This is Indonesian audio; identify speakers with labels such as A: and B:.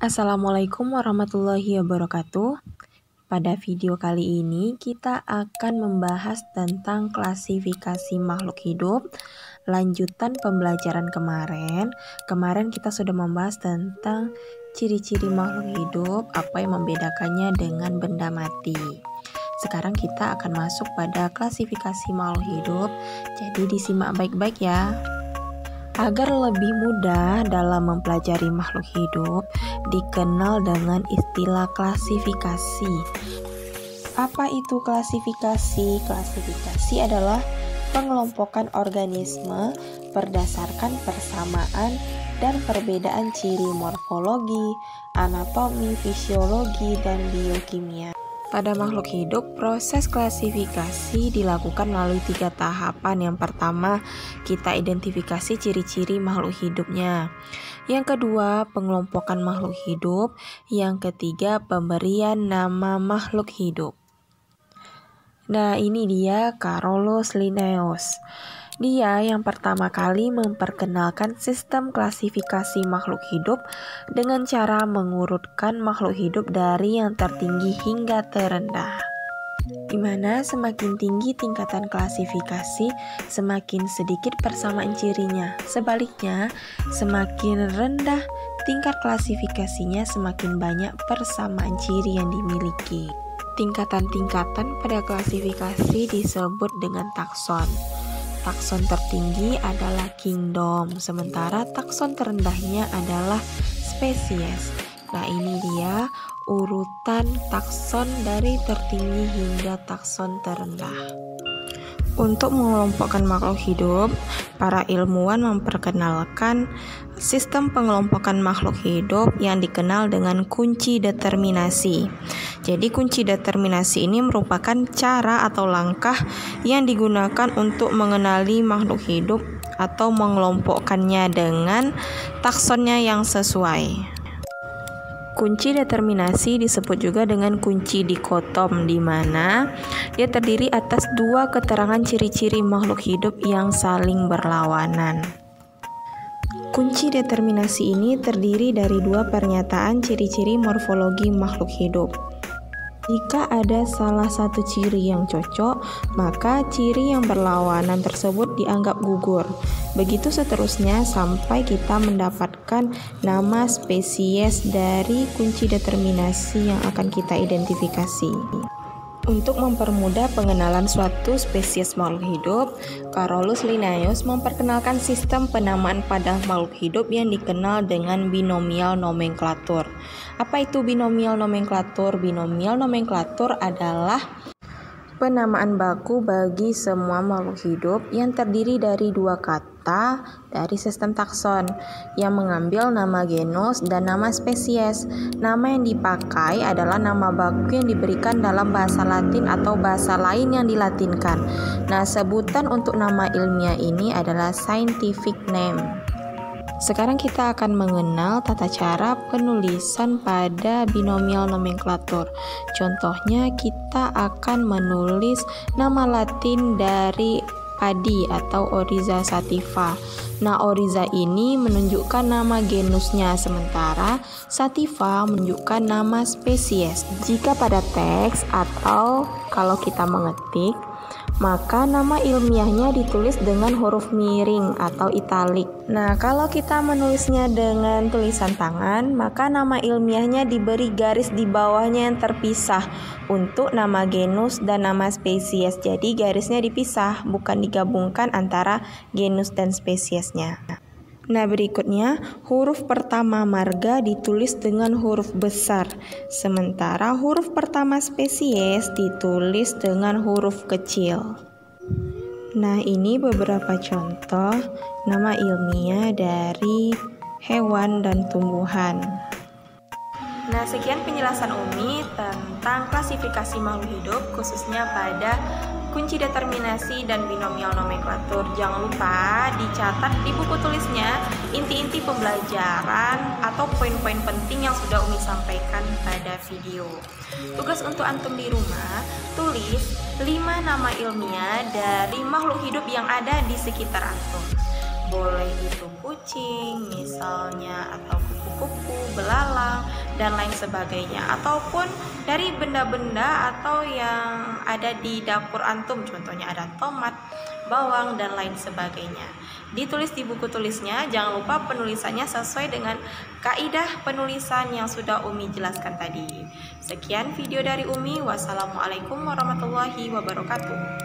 A: Assalamualaikum warahmatullahi wabarakatuh. Pada video kali ini kita akan membahas tentang klasifikasi makhluk hidup. Lanjutan pembelajaran kemarin. Kemarin kita sudah membahas tentang ciri-ciri makhluk hidup, apa yang membedakannya dengan benda mati. Sekarang kita akan masuk pada klasifikasi makhluk hidup. Jadi disimak baik-baik ya. Agar lebih mudah dalam mempelajari makhluk hidup, dikenal dengan istilah klasifikasi. Apa itu klasifikasi? Klasifikasi adalah pengelompokan organisme berdasarkan persamaan dan perbedaan ciri morfologi, anatomi, fisiologi, dan biokimia. Pada makhluk hidup, proses klasifikasi dilakukan melalui 3 tahapan. Yang pertama, kita identifikasi ciri-ciri makhluk hidupnya. Yang kedua, pengelompokan makhluk hidup. Yang ketiga, pemberian nama makhluk hidup. Nah, ini dia Carolus Linnaeus. Dia yang pertama kali memperkenalkan sistem klasifikasi makhluk hidup dengan cara mengurutkan makhluk hidup dari yang tertinggi hingga terendah. Di mana semakin tinggi tingkatan klasifikasi, semakin sedikit persamaan cirinya. Sebaliknya, semakin rendah tingkat klasifikasinya, semakin banyak persamaan ciri yang dimiliki. Tingkatan-tingkatan pada klasifikasi disebut dengan takson. Takson tertinggi adalah kingdom, sementara takson terendahnya adalah spesies. Nah, ini dia urutan takson dari tertinggi hingga takson terendah. Untuk mengelompokkan makhluk hidup, para ilmuwan memperkenalkan sistem pengelompokan makhluk hidup yang dikenal dengan kunci determinasi. Jadi kunci determinasi ini merupakan cara atau langkah yang digunakan untuk mengenali makhluk hidup atau mengelompokkannya dengan taksonnya yang sesuai. Kunci determinasi disebut juga dengan kunci dikotom, di mana dia terdiri atas 2 keterangan ciri-ciri makhluk hidup yang saling berlawanan. Kunci determinasi ini terdiri dari 2 pernyataan ciri-ciri morfologi makhluk hidup. Jika ada salah satu ciri yang cocok, maka ciri yang berlawanan tersebut dianggap gugur. Begitu seterusnya sampai kita mendapatkan nama spesies dari kunci determinasi yang akan kita identifikasi. Untuk mempermudah pengenalan suatu spesies makhluk hidup, Carolus Linnaeus memperkenalkan sistem penamaan pada makhluk hidup yang dikenal dengan binomial nomenklatur. Apa itu binomial nomenklatur? Binomial nomenklatur adalah penamaan baku bagi semua makhluk hidup yang terdiri dari 2 kata dari sistem takson yang mengambil nama genus dan nama spesies. Nama yang dipakai adalah nama baku yang diberikan dalam bahasa Latin atau bahasa lain yang dilatinkan. Nah, sebutan untuk nama ilmiah ini adalah scientific name. Sekarang kita akan mengenal tata cara penulisan pada binomial nomenklatur. Contohnya, kita akan menulis nama Latin dari padi atau Oryza sativa. Nah, Oryza ini menunjukkan nama genusnya, sementara sativa menunjukkan nama spesies. Jika pada teks atau kalau kita mengetik, maka nama ilmiahnya ditulis dengan huruf miring atau italik. Nah, kalau kita menulisnya dengan tulisan tangan, maka nama ilmiahnya diberi garis di bawahnya yang terpisah untuk nama genus dan nama spesies. Jadi garisnya dipisah, bukan digabungkan antara genus dan spesiesnya. Nah, berikutnya huruf pertama marga ditulis dengan huruf besar, sementara huruf pertama spesies ditulis dengan huruf kecil. Nah, ini beberapa contoh nama ilmiah dari hewan dan tumbuhan. Nah, sekian penjelasan Umi tentang klasifikasi makhluk hidup, khususnya pada kunci determinasi dan binomial nomenklatur. Jangan lupa dicatat di buku tulisnya inti-inti pembelajaran atau poin-poin penting yang sudah Umi sampaikan pada video. Tugas untuk antum di rumah, tulis 5 nama ilmiah dari makhluk hidup yang ada di sekitar antum. Boleh itu kucing misalnya, atau kupu-kupu, belalang, dan lain sebagainya, ataupun dari benda-benda atau yang ada di dapur antum, contohnya ada tomat, bawang, dan lain sebagainya. Ditulis di buku tulisnya, jangan lupa penulisannya sesuai dengan kaidah penulisan yang sudah Umi jelaskan tadi. Sekian video dari Umi. Wassalamualaikum warahmatullahi wabarakatuh.